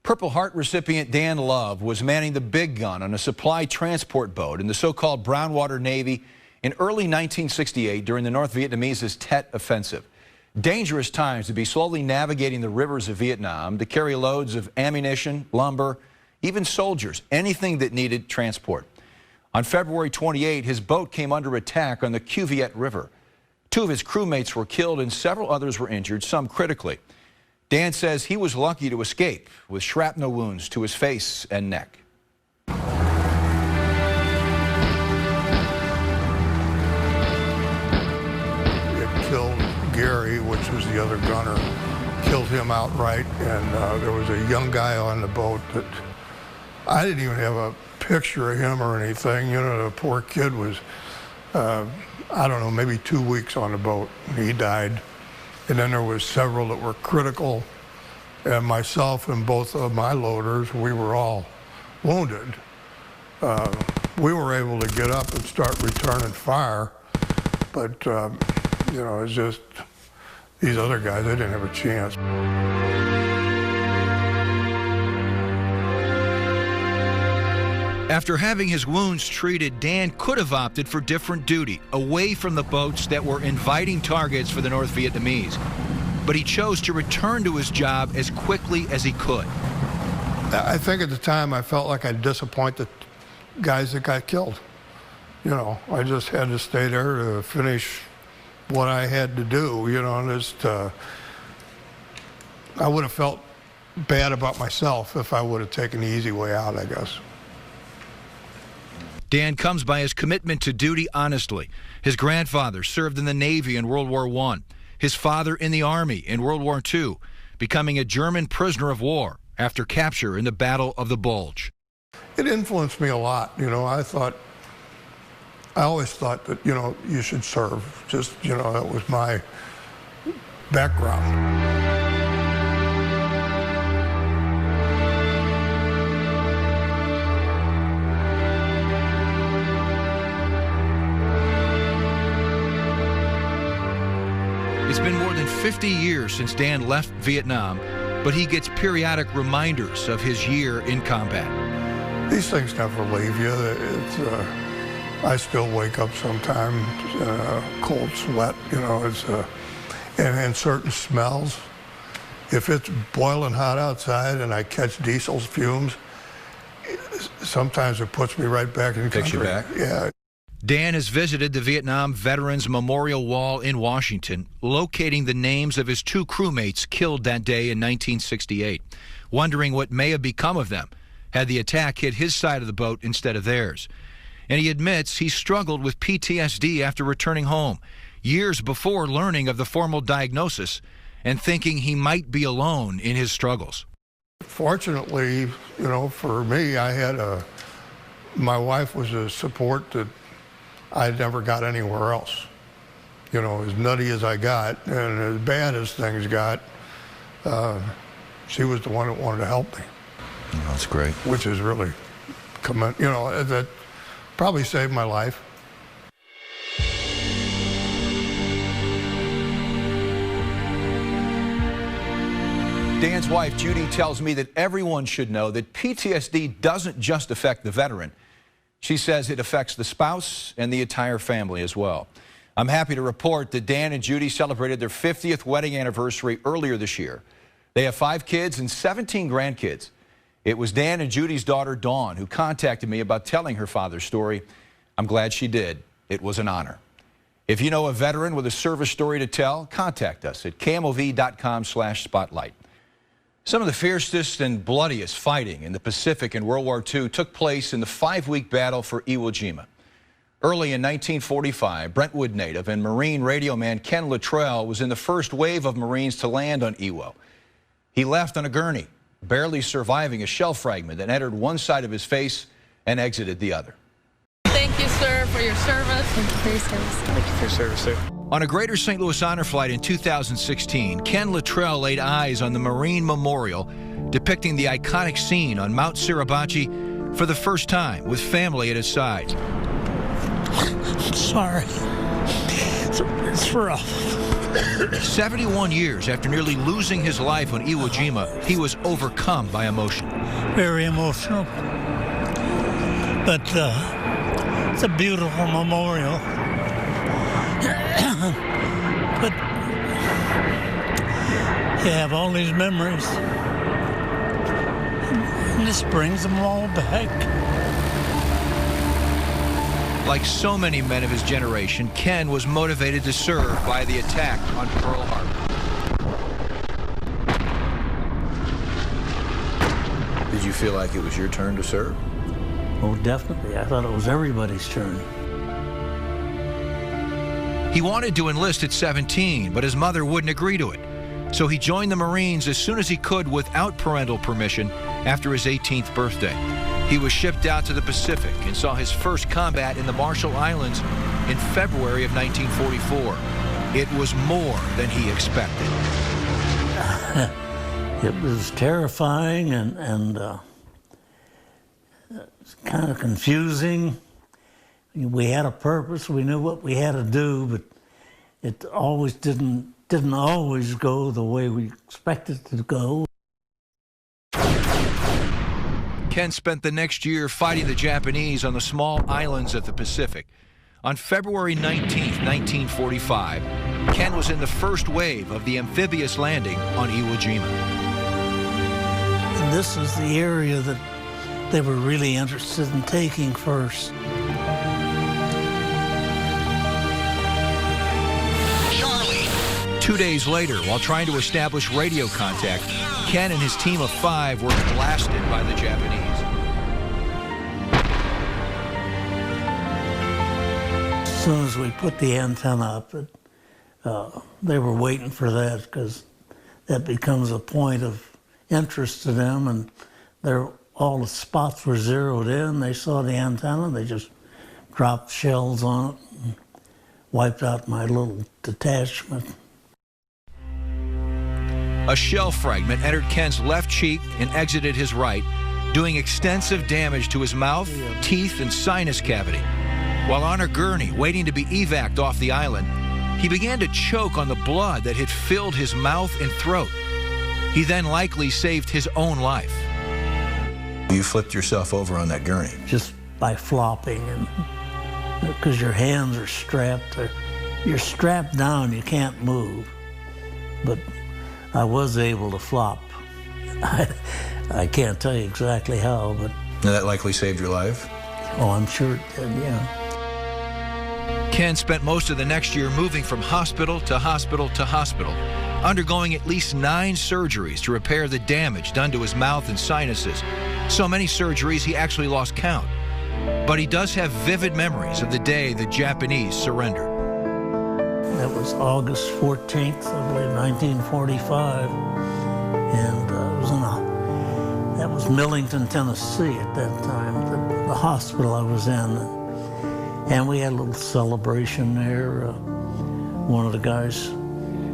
Purple Heart recipient Dan Love was manning the big gun on a supply transport boat in the so-called Brownwater Navy in early 1968 during the North Vietnamese's Tet Offensive. Dangerous times to be slowly navigating the rivers of Vietnam to carry loads of ammunition, lumber, even soldiers, anything that needed transport. On February 28, his boat came under attack on the Cuvette River. 2 of his crewmates were killed and several others were injured, some critically. Dan says he was lucky to escape with shrapnel wounds to his face and neck. It killed Gary, which was the other gunner, killed him outright, and there was a young guy on the boat that I didn't even have a picture of him or anything. You know, the poor kid was, I don't know, maybe 2 weeks on the boat. He died. And then there was several that were critical, and myself and both of my loaders, we were all wounded. We were able to get up and start returning fire, but you know, it's just these other guys, they didn't have a chance. After having his wounds treated, Dan could have opted for different duty, away from the boats that were inviting targets for the North Vietnamese. But he chose to return to his job as quickly as he could. I think at the time I felt like I'd disappoint the guys that got killed. You know, I just had to stay there to finish what I had to do, you know, and just, I would have felt bad about myself if I would have taken the easy way out, I guess. Dan comes by his commitment to duty honestly. His grandfather served in the Navy in World War I, his father in the Army in World War II, becoming a German prisoner of war after capture in the Battle of the Bulge. It influenced me a lot, you know. I always thought that, you know, you should serve. Just, you know, that was my background. It's been more than 50 years since Dan left Vietnam, but he gets periodic reminders of his year in combat. These things never leave you. I still wake up sometimes, cold sweat, you know, and certain smells. If it's boiling hot outside and I catch diesel fumes, sometimes it puts me right back in the country. Takes you back? Yeah. Dan has visited the Vietnam Veterans Memorial Wall in Washington, locating the names of his 2 crewmates killed that day in 1968, wondering what may have become of them had the attack hit his side of the boat instead of theirs. And he admits he struggled with PTSD after returning home, years before learning of the formal diagnosis and thinking he might be alone in his struggles. Fortunately, you know, for me, my wife was a support that I never got anywhere else. You know, as nutty as I got and as bad as things got, she was the one that wanted to help me. Oh, that's great. Which is really, you know, that probably saved my life. Dan's wife, Judy, tells me that everyone should know that PTSD doesn't just affect the veteran. She says it affects the spouse and the entire family as well. I'm happy to report that Dan and Judy celebrated their 50th wedding anniversary earlier this year. They have 5 kids and 17 grandkids. It was Dan and Judy's daughter, Dawn, who contacted me about telling her father's story. I'm glad she did. It was an honor. If you know a veteran with a service story to tell, contact us at KMOV.com/spotlight. Some of the fiercest and bloodiest fighting in the Pacific in World War II took place in the 5-week battle for Iwo Jima. Early in 1945, Brentwood native and Marine radio man Ken Luttrell was in the first wave of Marines to land on Iwo. He left on a gurney, barely surviving a shell fragment that entered one side of his face and exited the other. Thank you, sir, for your service. Thank you for your service. Thank you for your service, sir. On a Greater St. Louis honor flight in 2016, Ken Luttrell laid eyes on the Marine Memorial, depicting the iconic scene on Mount Suribachi for the first time with family at his side. I'm sorry. It's rough. 71 years after nearly losing his life on Iwo Jima, he was overcome by emotion. Very emotional. But it's a beautiful memorial. But you have all these memories. And this brings them all back. Like so many men of his generation, Ken was motivated to serve by the attack on Pearl Harbor. Did you feel like it was your turn to serve? Oh, definitely. I thought it was everybody's turn. He wanted to enlist at 17, but his mother wouldn't agree to it. So he joined the Marines as soon as he could without parental permission after his 18th birthday. He was shipped out to the Pacific and saw his first combat in the Marshall Islands in February of 1944. It was more than he expected. It was terrifying and kind of confusing. We had a purpose. We knew what we had to do, but it always didn't always go the way we expected it to go. Ken spent the next year fighting the Japanese on the small islands of the Pacific. On February 19, 1945, Ken was in the first wave of the amphibious landing on Iwo Jima. And this is the area that they were really interested in taking first. Charlie. 2 days later, while trying to establish radio contact, Ken and his team of 5 were blasted by the Japanese. As soon as we put the antenna up, they were waiting for that because that becomes a point of interest to them, and all the spots were zeroed in. They saw the antenna, they just dropped shells on it and wiped out my little detachment. A shell fragment entered Ken's left cheek and exited his right, doing extensive damage to his mouth, teeth, and sinus cavity. While on a gurney waiting to be evac'd off the island, he began to choke on the blood that had filled his mouth and throat. He then likely saved his own life. You flipped yourself over on that gurney? Just by flopping, and because your hands are strapped. You're strapped down, you can't move. But I was able to flop. I can't tell you exactly how, but... Now that likely saved your life? Oh, I'm sure it did, yeah. Ken spent most of the next year moving from hospital to hospital to hospital, undergoing at least 9 surgeries to repair the damage done to his mouth and sinuses. So many surgeries he actually lost count. But he does have vivid memories of the day the Japanese surrendered. That was August 14th, I believe, 1945. And that was Millington, Tennessee at that time, the hospital I was in. And we had a little celebration there. One of the guys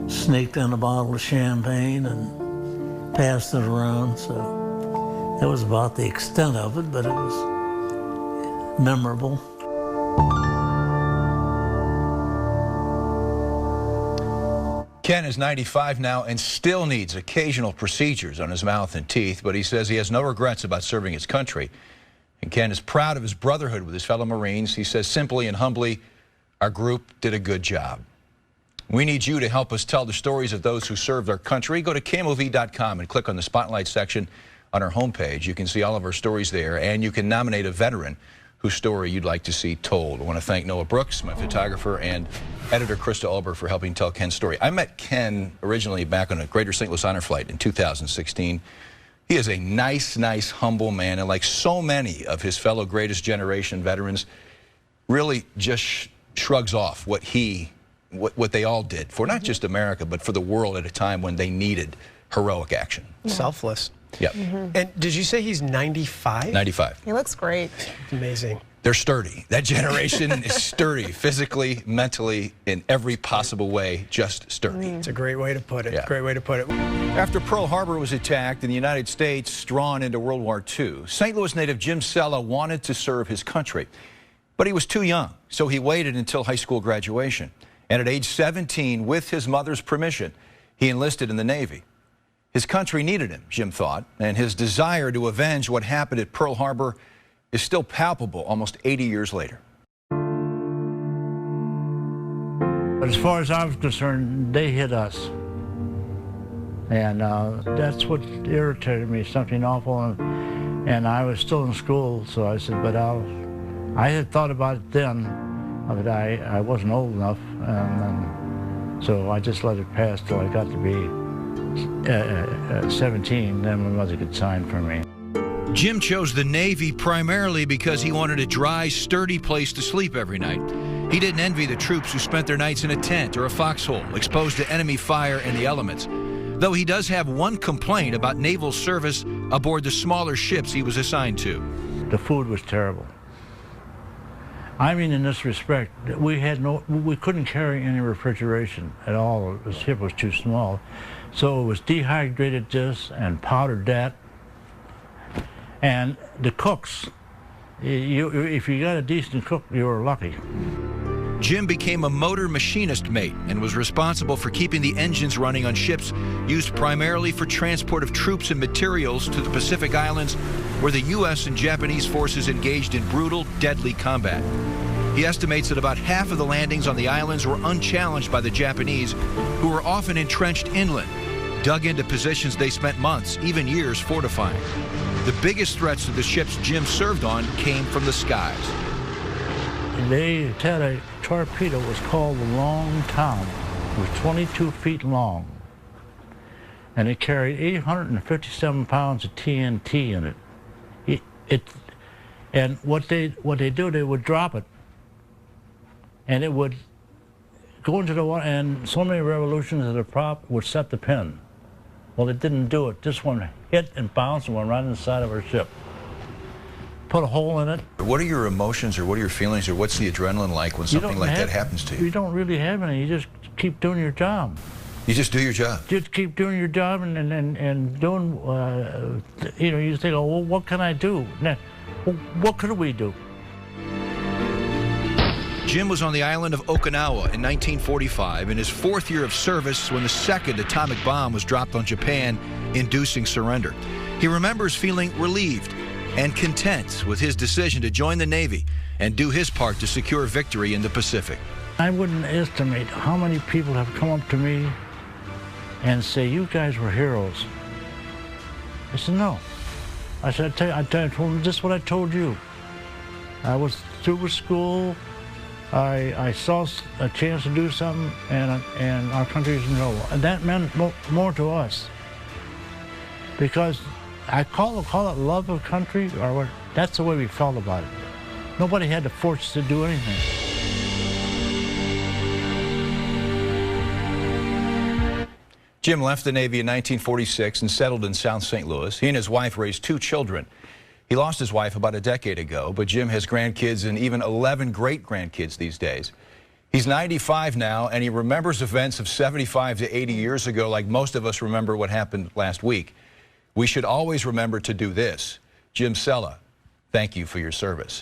sneaked in a bottle of champagne and passed it around. So that was about the extent of it, but it was memorable. Ken is 95 now and still needs occasional procedures on his mouth and teeth, but he says he has no regrets about serving his country. And Ken is proud of his brotherhood with his fellow Marines. He says simply and humbly, our group did a good job. We need you to help us tell the stories of those who served our country. Go to KMOV.com and click on the Spotlight section on our homepage. You can see all of our stories there, and you can nominate a veteran whose story you'd like to see told. I want to thank Noah Brooks, my photographer, and editor Krista Ulber for helping tell Ken's story. I met Ken originally back on a Greater St. Louis Honor Flight in 2016. He is a nice, humble man, and like so many of his fellow greatest generation veterans, really just shrugs off what they all did for not just America, but for the world at a time when they needed heroic action. Selfless. Yep. And did you say he's 95? 95. He looks great. Amazing. They're sturdy. That generation is sturdy, physically, mentally, in every possible way, just sturdy. It's a great way to put it. Yeah. Great way to put it. After Pearl Harbor was attacked and the United States drawn into World War II, St. Louis native Jim Sella wanted to serve his country. But he was too young, so he waited until high school graduation. And at age 17, with his mother's permission, he enlisted in the Navy. His country needed him, Jim thought, and his desire to avenge what happened at Pearl Harbor is still palpable almost 80 years later. But as far as I was concerned, they hit us. And that's what irritated me, something awful. And I was still in school, so I said, but I had thought about it then, but I wasn't old enough. And so I just let it pass till I got to be 17, then my mother could sign for me. Jim chose the Navy primarily because he wanted a dry, sturdy place to sleep every night. He didn't envy the troops who spent their nights in a tent or a foxhole, exposed to enemy fire and the elements. Though he does have one complaint about naval service aboard the smaller ships he was assigned to. The food was terrible. I mean, in this respect, we couldn't carry any refrigeration at all. The ship was too small. So it was dehydrated this and powdered that. And the cooks, if you got a decent cook, you were lucky. Jim became a motor machinist mate and was responsible for keeping the engines running on ships used primarily for transport of troops and materials to the Pacific Islands, where the U.S. and Japanese forces engaged in brutal, deadly combat. He estimates that about half of the landings on the islands were unchallenged by the Japanese, who were often entrenched inland, dug into positions they spent months, even years, fortifying. The biggest threats to the ships Jim served on came from the skies. They had a torpedo, was called the Long Tom. It was 22 feet long. And it carried 857 pounds of TNT in it. And what they do, they would drop it. And it would go into the water, and so many revolutions of the prop would set the pin. Well, it didn't do it. This one hit and bounced and went right inside of our ship. Put a hole in it. What are your emotions, or what are your feelings, or what's the adrenaline like when something like that happens to you? You don't really have any. You just keep doing your job. You just do your job. Just keep doing your job and doing, you know, you think, oh, well, what can I do? Now, well, what could we do? Jim was on the island of Okinawa in 1945 in his 4th year of service when the second atomic bomb was dropped on Japan, inducing surrender. He remembers feeling relieved and content with his decision to join the Navy and do his part to secure victory in the Pacific. I wouldn't estimate how many people have come up to me and say, you guys were heroes. I said, no. I said, I told them just what I told you. I was through with school. I saw a chance to do something, and our country's in trouble. And that meant more to us. Because I call it love of country, or what? That's the way we felt about it. Nobody had to force us to do anything. Jim left the Navy in 1946 and settled in South St. Louis. He and his wife raised 2 children. He lost his wife about a decade ago, but Jim has grandkids and even 11 great-grandkids these days. He's 95 now, and he remembers events of 75 to 80 years ago like most of us remember what happened last week. We should always remember to do this. Jim Sella, thank you for your service.